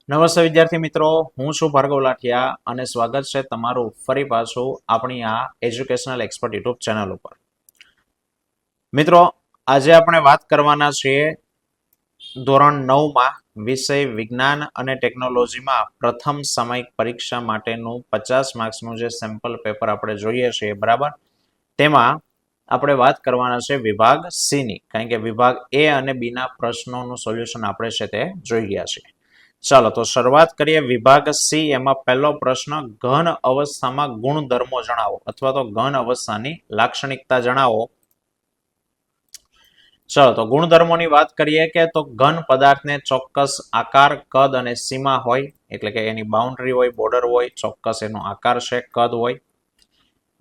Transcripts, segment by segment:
નમસ્તે વિદ્યાર્થી મિત્રો, હું છું ભાર્ગવ લાઠિયા અને સ્વાગત છે તમારું ફરી પાછું આપણી આ એજ્યુકેશનલ એક્સપર્ટ યુટ્યુબ ચેનલ ઉપર. મિત્રો, આજે આપણે વાત કરવાના છીએ ધોરણ 9માં વિષય વિજ્ઞાન અને ટેકનોલોજીમાં પ્રથમ સામયિક પરીક્ષા માટેનું 50 માર્ક્સનું જે સેમ્પલ પેપર આપણે જોઈએ છીએ, બરાબર, તેમાં આપણે વાત કરવાના છે વિભાગ સી ની, કારણ કે વિભાગ એ અને બી ના પ્રશ્નોનું સોલ્યુશન આપણે છે તે જોઈ ગયા છીએ. ચાલો તો શરૂઆત કરીએ વિભાગ સી. એમાં પહેલો પ્રશ્ન, ઘન અવસ્થામાં ગુણધર્મો જણાવો અથવા તો ઘન અવસ્થાની લાક્ષણિકતા જણાવો. ચાલો તો ગુણધર્મોની વાત કરીએ કે તો ઘન પદાર્થને ચોક્કસ આકાર, કદ અને સીમા હોય, એટલે કે એની બાઉન્ડ્રી હોય, બોર્ડર હોય, ચોક્કસ એનો આકાર છે, કદ હોય.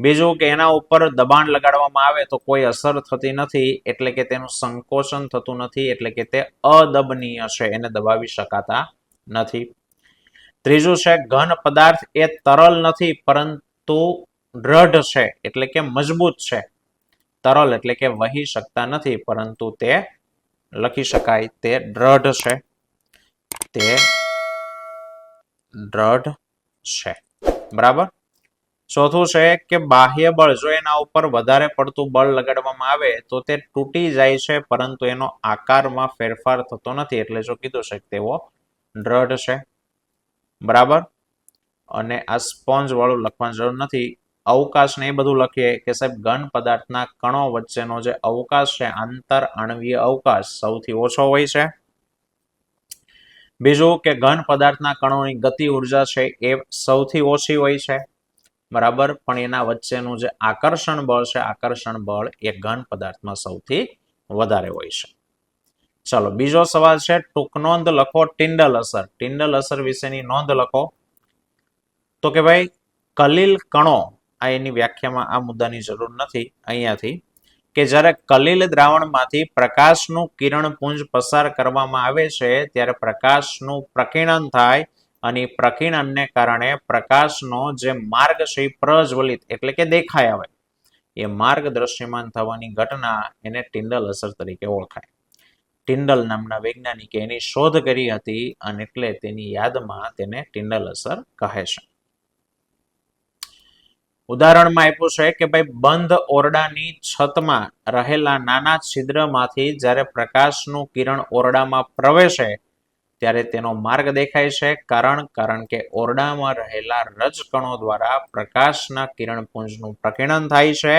બીજું કે એના ઉપર દબાણ લગાડવામાં આવે તો કોઈ અસર થતી નથી, એટલે કે તેનું સંકોચન થતું નથી, એટલે કે તે અદબનીય છે, એને દબાવી શકાતા નથી. ત્રીજું છે ઘન પદાર્થ એ તરલ નથી પરંતુ દ્રઢ છે, એટલે કે મજબૂત છે. તરલ એટલે કે વહી શકતા નથી પરંતુ તે લખી શકાય, તે દ્રઢ છે, તે દ્રઢ છે, બરાબર. ચોથું છે કે બાહ્ય બળ, જો એના ઉપર વધારે પડતું બળ લગાડવામાં આવે તો તે તૂટી જાય છે પરંતુ એનો આકારમાં ફેરફાર થતો નથી, એટલે જો કીધું છે કે તેવો દ્રઢ છે, બરાબર. અને આ સ્પોન્જ વાળું લખવાની જરૂર નથી. અવકાશ ને એ બધું લખીએ કે સાહેબ ઘન પદાર્થના કણો વચ્ચેનો જે અવકાશ છે, આંતર આણવીય અવકાશ સૌથી ઓછો હોય છે. બીજું કે ઘન પદાર્થના કણોની ગતિ ઉર્જા છે એ સૌથી ઓછી હોય છે, બરાબર. પણ એના વચ્ચેનું જે આકર્ષણ બળ છે, આકર્ષણ બળ એ ઘન પદાર્થમાં સૌથી વધારે હોય છે. ચલો બીજો સવાલ છે, ટૂંક નોંધ લખો ટિન્ડલ અસર. ટિન્ડલ અસર વિશેની નોંધ લખો. તો કે ભાઈ કલીલ કણો, આ એની વ્યાખ્યામાં આ મુદ્દાની જરૂર નથી અહીંયાથી, કે જ્યારે કલીલ દ્રાવણમાંથી પ્રકાશનું કિરણપુંજ પસાર કરવામાં આવે છે ત્યારે પ્રકાશનું પ્રકીર્ણન થાય અને પ્રકીર્ણનને કારણે પ્રકાશનો જે માર્ગ છે પ્રજ્વલિત એટલે કે દેખાય આવે, એ માર્ગ દ્રશ્યમાન થવાની ઘટના એને ટિન્ડલ અસર તરીકે ઓળખાય. ટિન્ડલ નામના વૈજ્ઞાનિકે એની શોધ કરી હતી અને એટલે તેની યાદમાં તેને ટિન્ડલ અસર કહે છે. ઉદાહરણમાં આપ્યું છે કે ભાઈ બંધ ઓરડાની છતમાં રહેલા નાના છિદ્રમાંથી જ્યારે પ્રકાશનું કિરણ ઓરડામાં પ્રવેશે ત્યારે તેનો માર્ગ દેખાય છે, કારણ કે ઓરડામાં રહેલા રજકણો દ્વારા પ્રકાશના કિરણપુંજનું પ્રકીર્ણન થાય છે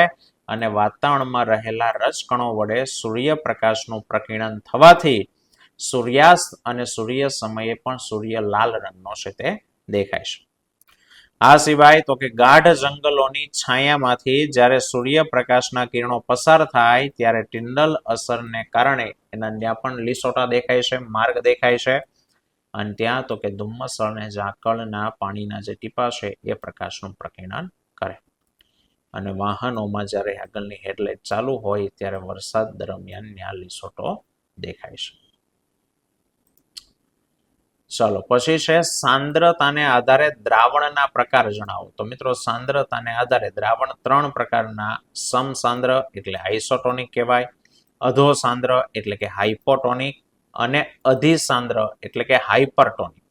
અને વાતાવરણમાં રહેલા રજકણો વડે સૂર્યપ્રકાશનું પ્રકીર્ણન થવાથી સૂર્યાસ્ત અને સૂર્ય સમયે પણ સૂર્ય લાલ રંગનો છે તે દેખાય છે. આ સિવાય તો કે ગાઢ જંગલોની છાયામાંથી જ્યારે સૂર્યપ્રકાશના કિરણો પસાર થાય ત્યારે ટિન્ડલ અસરને કારણે એના ત્યાં પણ લીસોટા દેખાય છે, માર્ગ દેખાય છે. અને ત્યાં તો કે ધુમ્મસ અને ઝાકળના પાણીના જે ટીપા છે એ પ્રકાશનું પ્રકીર્ણન કરે. અને વાહનોમાં જ્યારે આગળની હેડલાઇટ ચાલુ હોય ત્યારે વરસાદ દરમિયાન ત્યાં લીસોટો દેખાય છે. ચલો પછી છે સાંદ્રતાને આધારે દ્રાવણના પ્રકાર જણાવો. તો મિત્રો સાંદ્રતાને આધારે દ્રાવણ 3 પ્રકારના, સમસાંદ્ર એટલે આઇસોટોનિક કહેવાય, અધો સાંદ્ર એટલે કે હાઇપોટોનિક અને અધિસાંદ્ર એટલે કે હાઇપરટોનિક.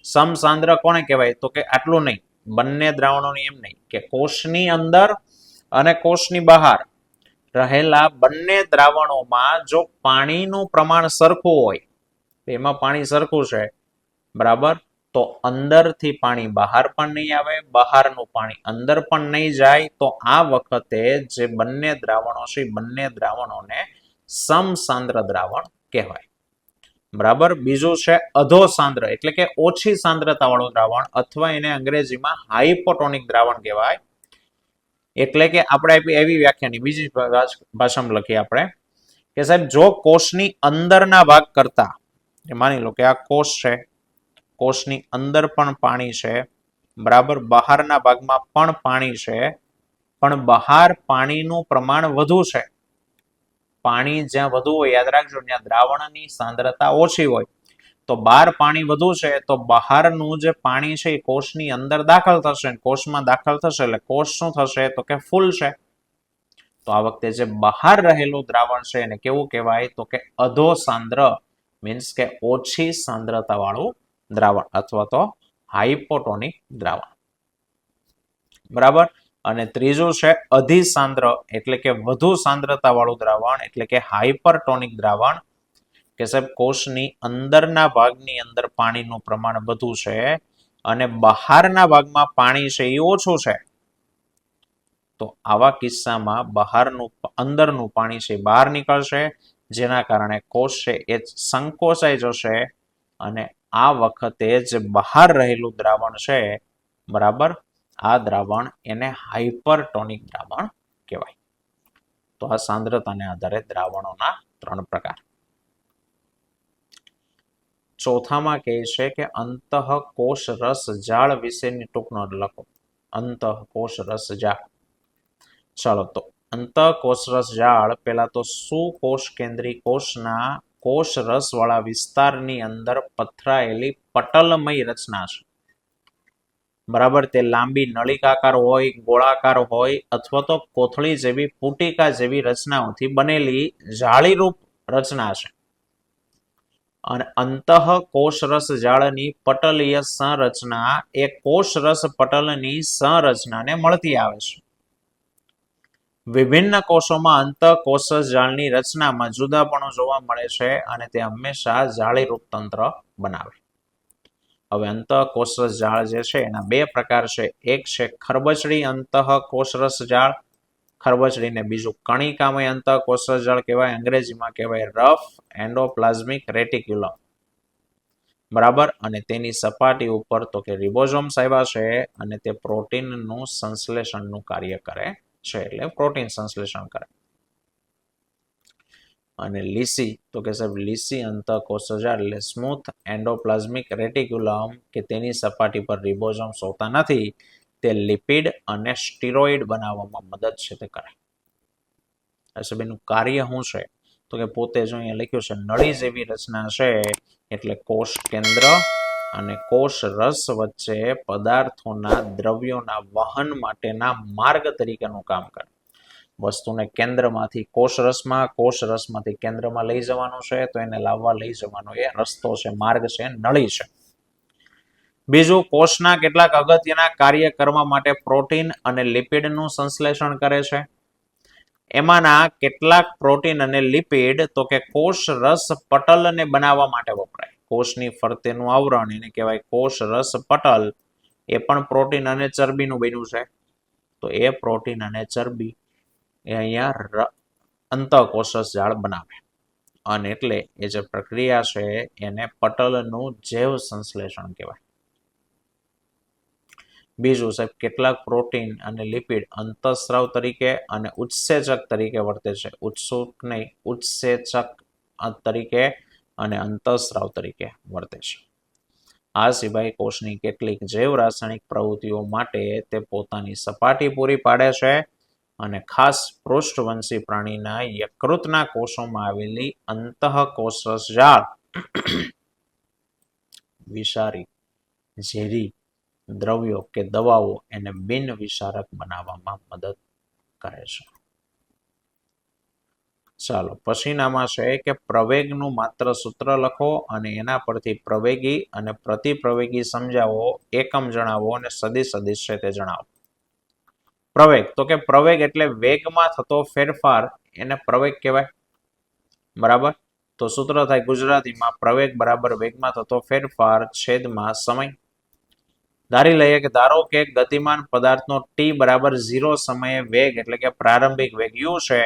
સમસાંદ્ર કોને કહેવાય તો કે આટલું નહીં, બંને દ્રાવણોની એમ નહીં કે કોષની અંદર અને કોષની બહાર રહેલા બંને દ્રાવણોમાં જો પાણીનું પ્રમાણ સરખું હોય, એમાં પાણી સરખું છે, બરાબર, તો અંદરથી પાણી બહાર પણ નહીં આવે, બહારનું પાણી અંદર પણ નહીં જાય, તો આ વખતે જે બંને દ્રાવણો છે બંને દ્રાવણોને સમસાંદ્ર દ્રાવણ કહેવાય, બરાબર. બીજું છે અધો સાંદ્ર એટલે કે ઓછી સાંદ્રતા વાળું દ્રાવણ, અથવા એને અંગ્રેજીમાં હાઇપોટોનિક દ્રાવણ કહેવાય. એટલે કે આપણે એવી વ્યાખ્યાની બીજી ભાષામાં લખીએ આપણે કે સાહેબ જો કોષની અંદરના ભાગ કરતા, માની લો કે આ કોષ છે, કોષની અંદર પણ પાણી છે, બરાબર, બહારના ભાગમાં પણ પાણી છે, પણ બહાર પાણીનું પ્રમાણ વધુ છે. પાણી જ્યાં વધુ હોય, યાદ રાખજો, ત્યાં દ્રાવણની સાંદ્રતા ઓછી હોય, તો બહાર પાણી વધુ છે તો બહારનું જે પાણી છે એ કોષની અંદર દાખલ થશે, કોષમાં દાખલ થશે એટલે કોષ શું થશે તો કે ફૂલ છે. તો આ વખતે જે બહાર રહેલું દ્રાવણ છે એને કેવું કહેવાય તો કે અધો સાંદ્ર, મીન્સ કે ઓછી સાંદ્રતા વાળું દ્રાવણ અથવા તો હાઇપોટોનિક દ્રાવણ. બરાબર. અને ત્રીજું છે અધિસાંદ્ર એટલે કે વધુ સાંદ્રતા વાળું દ્રાવણ એટલે કે હાઇપરટોનિક દ્રાવણ કે સાહેબ કોષની અંદરના ભાગની અંદર પાણીનું પ્રમાણ વધુ છે અને બહારના ભાગમાં પાણી છે એ ઓછું છે. તો આવા કિસ્સામાં બહારનું અંદરનું પાણી છે બહાર નીકળશે, જેના કારણે કોષ છે એ સંકોચાઈ જશે અને આ વખતે જે બહાર રહેલું દ્રાવણ છે બરાબર, આ દ્રાવણ એને હાઇપરટોનિક દ્રાવણ કહેવાય. તો આ સાંદ્રતાને આધારે દ્રાવણોના 3 પ્રકાર. ચોથામાં કહે છે કે અંતઃકોષ રસ જાળ વિશેની ટૂંક નોંધ લખો. અંતઃકોષ રસ જાળ. ચાલો, તો અંતઃકોષ રસ જાળ પેલા તો સુકોષ કેન્દ્રી કોષના કોષ રસ વાળા વિસ્તારની અંદર પથરાયેલી પટલમય રચના છે. બરાબર. તે લાંબી નળીકાકાર હોય, ગોળાકાર હોય અથવા તો કોથળી જેવી પુટિકા જેવી રચનાઓથી બનેલી જાળીરૂપ રચના છે. અને અંતઃકોષરસ જાળની પટલીય સંરચના એ કોષરસ પટલની સંરચનાને મળતી આવે છે. વિભિન્ન કોષોમાં અંતઃકોષરસ જાળની રચનામાં જુદાપણું જોવા મળે છે અને તે હંમેશા જાળીરૂપ તંત્ર બનાવે. હવે અંતઃકોષરસ જાળ જે છે એના 2 પ્રકાર છે. એક છે ખરબચડી અંતઃકોષરસ જાળ, ખરબચડીને બીજું કણિકામય અંતઃકોષરસ જાળ કહેવાય, અંગ્રેજીમાં કહેવાય રફ એન્ડોપ્લાઝમિક રેટિક્યુલમ. બરાબર. અને તેની સપાટી ઉપર તો કે રિબોઝોમ્સ આવ્યા છે અને તે પ્રોટીનનું સંશ્લેષણનું કાર્ય કરે છે, એટલે પ્રોટીન સંશ્લેષણ કરે. અને લીસી તો કે સાહેબ લીસી અંતઃકોષરસ જાળ એટલે સ્મૂથ એન્ડોપ્લાઝમિક રેટિક્યુલમ કે તેની સપાટી પર રિબોઝોમ્સ હોતા નથી. તે લિપિડ અને સ્ટીરોઇડ બનાવવામાં મદદ છે તે કરે. એનું કાર્ય શું છે તો કે પોતે જો અહીંયા લખ્યું છે નળી જેવી રચના છે એટલે કોષ કેન્દ્ર અને કોષ રસ વચ્ચે પદાર્થોના દ્રવ્યોના વહન માટેના માર્ગ તરીકેનું કામ કરે. વસ્તુને કેન્દ્રમાંથી કોષરસમાં, કોષરસમાંથી કેન્દ્રમાં લઈ જવાનું છે તો એને લાવવા લઈ જવાનો એ રસ્તો છે, માર્ગ છે, નળી છે. બીજું, કોષના કેટલાક અગત્યના કાર્ય કરવા માટે પ્રોટીન અને લિપિડનું સંશ્લેષણ કરે છે. એમાંના કેટલાક પ્રોટીન અને લિપિડ તો કે કોષ રસ પટલને બનાવવા માટે વપરાય. કોષની ફરતેનું આવરણ એને કહેવાય કોષ રસ પટલ. એ પણ પ્રોટીન અને ચરબીનું બન્યું છે. તો એ પ્રોટીન અને ચરબી એ અહીંયા અંતઃકોષરસ જાળ બનાવે અને એટલે એ જે પ્રક્રિયા છે એને પટલનું જૈવ સંશ્લેષણ કહેવાય. બીજું સાહેબ, કેટલાક પ્રોટીન અને લિપિડ અંતઃસ્રાવ તરીકે અને ઉત્સેચક તરીકે વર્તે છે. ઉત્સુક નહીં, ઉત્સેચક તરીકે અને અંતઃસ્રાવ તરીકે વર્તે છે. આ સિવાય કોષની કેટલીક જૈવ રાસાયણિક પ્રવૃત્તિઓ માટે તે પોતાની સપાટી પૂરી પાડે છે અને ખાસ પૃષ્ઠવંશી પ્રાણીના યકૃતના કોષોમાં આવેલી અંતઃકોષરસ જાળ વિષારી, ઝેરી દ્રવ્યો કે દવાઓ એને બિન વિષારક બનાવવામાં મદદ કરે છે. ચાલો, પછીનામાં છે કે પ્રવેગનું માત્ર સૂત્ર લખો અને એના પરથી પ્રવેગી અને પ્રતિપ્રવેગી સમજાવો, એકમ જણાવો અને સદિશ સદિશ છે તે જણાવો. પ્રવેગ તો કે પ્રવેગ એટલે વેગમાં થતો ફેરફાર, એને પ્રવેગ કહેવાય. બરાબર. તો સૂત્ર થાય ગુજરાતીમાં પ્રવેગ બરાબર વેગમાં થતો ફેરફાર છેદમાં સમય. ધારી લઈએ કે ધારો કે ગતિમાન પદાર્થનો t બરાબર 0 સમયે વેગ એટલે કે પ્રારંભિક વેગ u છે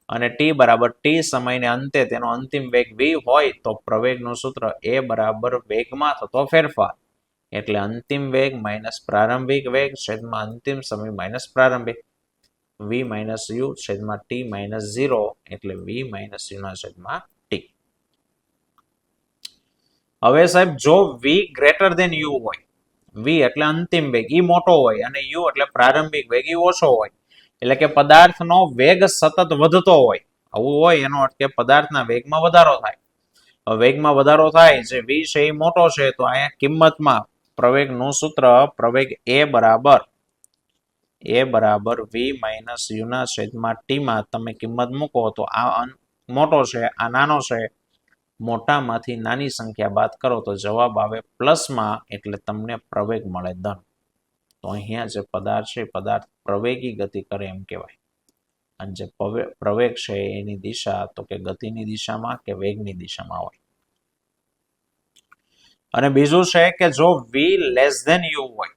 અને t બરાબર t સમયને અંતે તેનો અંતિમ વેગ v હોય તો પ્રવેગનું સૂત્ર a બરાબર વેગમાં થતો ફેરફાર એટલે અંતિમ વેગ માઇનસ પ્રારંભિક વેગ છેદમાં અંતિમ સમય માઇનસ પ્રારંભિક, v માઇનસ u છેદમાં t માઇનસ 0 એટલે v માઇનસ u ના છેદમાં t. હવે સાહેબ, જો v ગ્રેટર દેન u હોય, v એટલે અંતિમ વેગ ઈ મોટો હોય અને u એટલે પ્રારંભિક વેગ ઈ ઓછો હોય, એટલે કે પદાર્થનો વેગ સતત વધતો હોય, આવું હોય એનો અર્થ કે પદાર્થના વેગમાં વધારો થાય. વેગમાં વધારો થાય જે v છે એ મોટો છે તો અહીંયા કિંમતમાં પ્રવેગનું સૂત્ર પ્રવેગ a બરાબર v માઇનસ u ના છેદમાં t માં તમે કિંમત મૂકો તો આ મોટો છે, આ નાનો છે મોટામાંથી નાની સંખ્યા બાદ કરો તો જવાબ આવે પ્લસમાં, એટલે તમને પ્રવેગ મળે ધન. તો અહીંયા જે પદાર્થ છે પદાર્થ પ્રવેગી ગતિ કરે એમ કહેવાય. અને જે પ્રવેગ છે એની દિશા તો કે ગતિની દિશામાં કે વેગની દિશામાં હોય. અને બીજું છે કે જો v લેસ ધેન u હોય,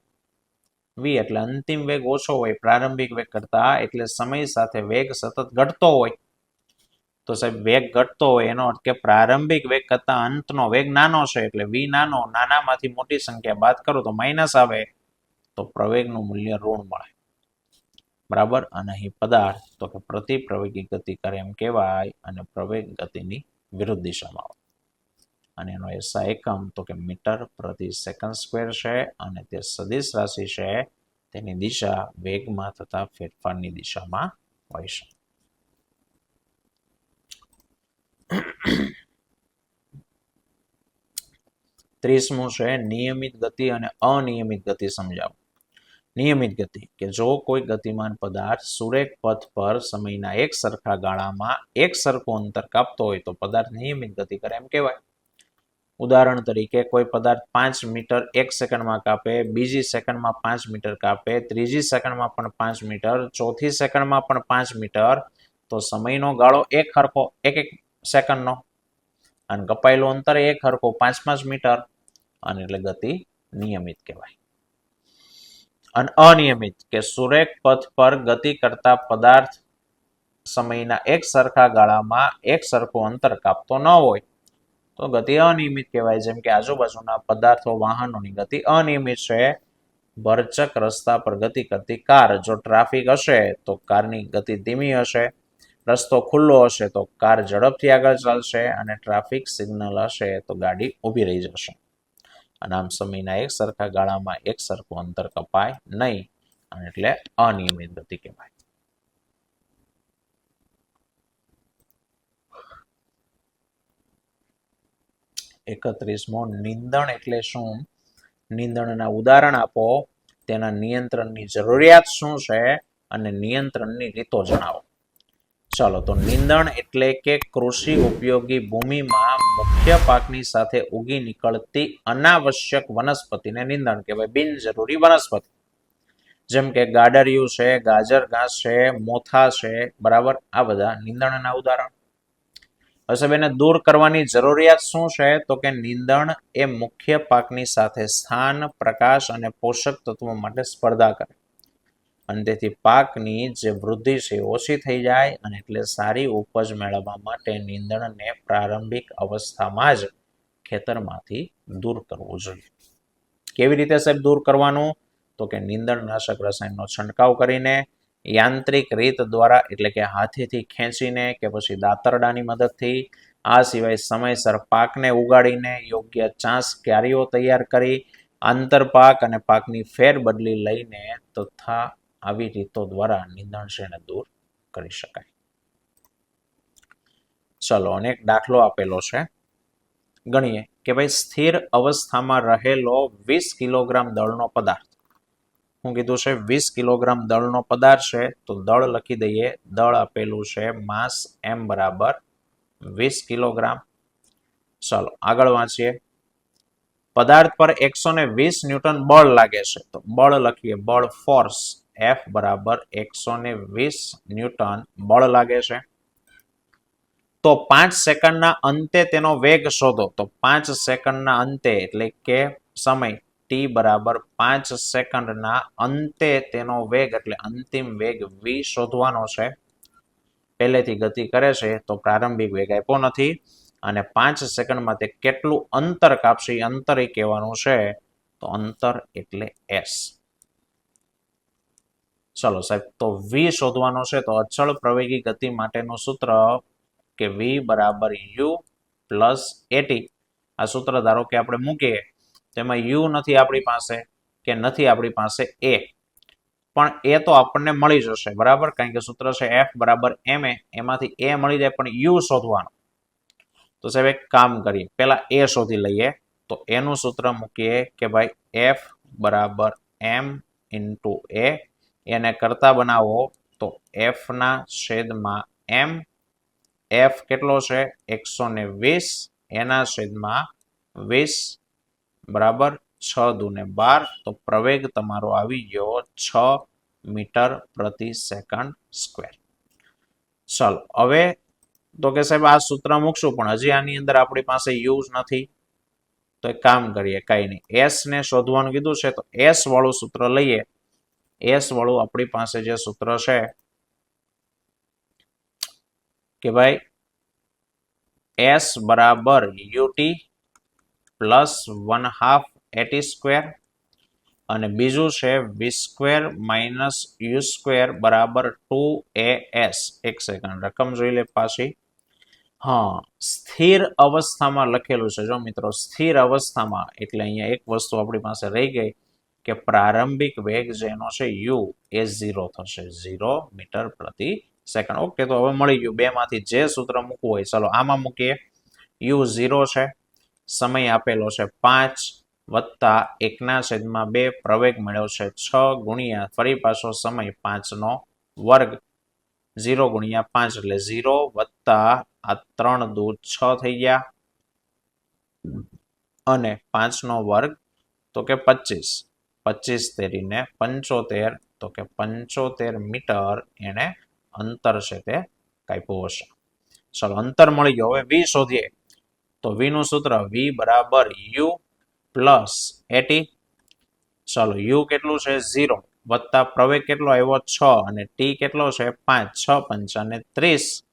v એટલે અંતિમ વેગ ઓછો હોય પ્રારંભિક વેગ કરતા, એટલે સમય સાથે વેગ સતત ઘટતો હોય. તો સાહેબ વેગ ઘટતો હોય એનો અર્થ કે પ્રારંભિક વેગ કરતા અંતનો વેગ નાનો છે, એટલે v નાનો, નાનામાંથી મોટી સંખ્યા બાદ કરો તો માઇનસ આવે, તો પ્રવેગનું મૂલ્ય ઋણ મળે. બરાબર. અને અહીં પદાર્થ તો કે પ્રતિપ્રવેગી ગતિ કરે એમ કહેવાય, અને પ્રવેગ ગતિની વિરુદ્ધ દિશામાં હોય. અને એનો એસઆ એકમ તો કે મીટર પ્રતિ સેકન્ડ સ્ક્વેર છે, અને તે સદિશ રાશિ છે તેની દિશા વેગમાં થતા ફેરફારની દિશામાં હોય છે. ત્રીસમું છે નિયમિત ગતિ અને અનિયમિત ગતિ સમજાવો. નિયમિત ગતિ કે જો કોઈ ગતિમાન પદાર્થ સુરેખ પથ પર સમયના એક સરખા ગાળામાં એક સરખું અંતર કાપતો હોય તો પદાર્થ નિયમિત ગતિ કરે એમ કહેવાય. ઉદાહરણ તરીકે કોઈ પદાર્થ 5 મીટર 1 સેકન્ડમાં કાપે, બીજી સેકન્ડમાં 5 મીટર કાપે, ત્રીજી સેકન્ડમાં પણ 5 મીટર, ચોથી સેકન્ડમાં પણ 5 મીટર, તો સમયનો ગાળો એક હરખો એક સેકન્ડનો, અને કપાયેલું અંતર એક હરખો 5 મીટર, અને એટલે ગતિ નિયમિત કહેવાય. અને અનિયમિત કે સુરેખ પથ પર ગતિ કરતા પદાર્થ સમયના એક સરખા ગાળામાં એક સરખું અંતર કાપતો ન હોય તો ગતિ અનિયમિત કહેવાય. જેમ કે આજુબાજુના પદાર્થો વાહનોની ગતિ અનિયમિત છે. ભરચક રસ્તા પર ગતિ કરતી કાર, જો ટ્રાફિક હશે તો કારની ગતિ ધીમી હશે, રસ્તો ખુલ્લો હશે તો કાર ઝડપથી આગળ ચાલશે, અને ટ્રાફિક સિગ્નલ હશે તો ગાડી ઊભી રહી જશે. અને આમ સમયના એક સરખા ગાળામાં એક સરખું અંતર કપાય નહીં, અને એટલે અનિયમિત ગતિ કહેવાય. એકત્રીસમો નિંદણ એટલે શું? નિંદણના ઉદાહરણ આપો, તેના નિયંત્રણની જરૂરિયાત શું છે, અને નિયંત્રણની રીતો જણાવો. ચાલો, તો નિંદણ એટલે કે કૃષિ ઉપયોગી ભૂમિમાં મુખ્ય પાકની સાથે ઉગી નીકળતી અનાવશ્યક વનસ્પતિને નિંદણ કહેવાય, બિનજરૂરી વનસ્પતિ. જેમ કે ગાડરિયું છે, ગાજર ઘાસ છે, મોથા છે, બરાબર, આ બધા નિંદણના ઉદાહરણ. હવે એને દૂર કરવાની જરૂરિયાત શું છે? તો કે નિંદણ એ મુખ્ય પાકની સાથે સ્થાન, પ્રકાશ અને પોષક તત્વો માટે સ્પર્ધા કરે, અને તેથી પાકની જે વૃદ્ધિ છે ઓછી થઈ જાય, અને એટલે સારી ઉપજ મેળવવા માટે નિંદણને પ્રારંભિક અવસ્થામાં જ ખેતરમાંથી દૂર કરવું જોઈએ. કેવી રીતે સાહેબ દૂર કરવાનું? તો કે નિંદણનાશક રસાયણનો છંટકાવ કરીને, યાંત્રિક રીત દ્વારા એટલે કે હાથેથી ખેંચીને કે પછી દાતરડાની મદદથી, આ સિવાય સમયસર પાકને ઉગાડીને યોગ્ય ચાસ ક્યારીઓ તૈયાર કરી, આંતરપાક અને પાકની ફેરબદલી લઈને તથા આવી રીતો દ્વારા નિંદણ છે એને દૂર કરી શકાય. ચલો, અનેક દાખલો આપેલો છે, ગણીએ કે ભાઈ સ્થિર અવસ્થામાં રહેલો 20 કિલોગ્રામ દળનો પદાર્થ. હું કીધું છે 20 કિલોગ્રામ દળનો પદાર્થ છે, તો દળ લખી દઈએ. દળ આપેલું છે માસ m બરાબર 20 કિલોગ્રામ. ચાલો આગળ વાંચીએ. પદાર્થ પર 120 ન્યૂટન બળ લાગે છે, તો બળ લખીએ, બળ ફોર્સ F બરાબર 120 ન્યૂટન બળ લાગે છે. તો 5 સેકન્ડના અંતે તેનો વેગ શોધો. તો 5 સેકન્ડના અંતે એટલે કે સમય t બરાબર 5 સેકન્ડના અંતે તેનો વેગ એટલે અંતિમ વેગ v શોધવાનો છે. પહેલેથી ગતિ કરે છે તો પ્રારંભિક વેગ આપ્યો નથી, અને 5 સેકન્ડમાં તે કેટલું અંતર કાપશે એ અંતર એ કહેવાનું છે. તો અંતર એટલે s. ચલો સાહેબ, તો v શોધવાનો છે. તો અચળ પ્રવેગી ગતિ માટેનું સૂત્ર કે v બરાબર u પ્લસ at. આ સૂત્ર ધારો કે આપણે મૂકીએ, તેમાં u નથી આપણી પાસે, કે નથી આપણી પાસે a, પણ એ તો આપણને મળી જશે, બરાબર, કારણ કે સૂત્ર છે f બરાબર ma, એમાંથી a મળી જાય, પણ u શોધવાનું. તો સાહેબ એક કામ કરીએ, પહેલા a શોધી લઈએ. તો એનું સૂત્ર મૂકીએ કે ભાઈ f બરાબર m ઇન્ટુ a. એને કરતા બનાવો તો f ના છેદમાં m. f કેટલો છે? 120, એના છેદમાં 20 બરાબર 6 દુને 12, તો પ્રવેગ તમારો આવી ગયો 6 મીટર પ્રતિ સેકન્ડ સ્ક્વેર. ચાલો હવે તો કે સાહેબ આ સૂત્ર મૂકશું, પણ હજી આની અંદર આપણી પાસે યુ નથી. તો એક કામ કરીએ, કઈ નહીં, એસ ને શોધવાનું કીધું છે તો એસ વાળું સૂત્ર લઈએ. એસ વાળું આપણી પાસે જે સૂત્ર છે કે ભાઈ એસ બરાબર યુટી પ્લસ 1/2 એટી સ્ક્વેર, અને બીજું છે વી સ્ક્વેર માઇનસ યુ સ્ક્વેર બરાબર 2as. એક સેકન્ડ રકમ જોઈ લે પાછી. હા, સ્થિર અવસ્થામાં લખેલું છે જો મિત્રો, સ્થિર અવસ્થામાં એટલે અહીંયા એક વસ્તુ આપણી પાસે રહી ગઈ કે પ્રારંભિક વેગ જેનો છે યુ એ 0 થશે, 0 મીટર પ્રતિ સેકન્ડ. ઓકે, તો હવે મળી ગયું. બે માંથી જે સૂત્ર મૂકવું હોય ચાલો આમાં મૂકીએ. યુ 0 છે, સમય આપેલો છે 5 વત્તા 1/2, પ્રવેગ મળ્યો છે 6 ગુણ્યા ફરી પાછો સમય 5 નો વર્ગ, 0 ગુણ્યા 5 એટલે 0 વત્તા આ 3 દૂ 6 થઈ ગયા, અને 5 નો વર્ગ તો કે 25, 25 તેરીને 75, તો કે 75 મીટર એને અંતર છે તે કાપ્યું હશે. ચાલો અંતર મળી ગયો. હવે વી શોધીએ. તો વી નું સૂત્ર વી બરાબર યુ પ્લસ એટી. ચાલો યુ કેટલું છે 0 વત્તા પ્રવેગ કેટલો આવ્યો 6 અને ટી કેટલો છે 5, 6 પંચાને 30,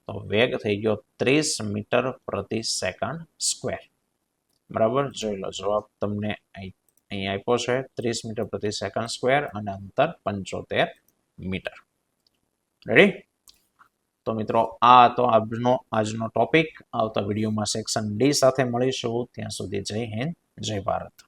તો વેગ થઈ ગયો 30 મીટર પ્રતિ સેકન્ડ સ્ક્વેર. બરાબર, જોઈ લો જવાબ તમને અહીં આપ્યો છે 30 મીટર પ્રતિ સેકન્ડ સ્ક્વેર અને અંતર 75 મીટર. રેડી? તો મિત્રો આ તો આજનો ટોપિક. આવતા વિડીયોમાં સેક્શન ડી સાથે મળીશું. ત્યાં સુધી જય હિન્દ, જય ભારત.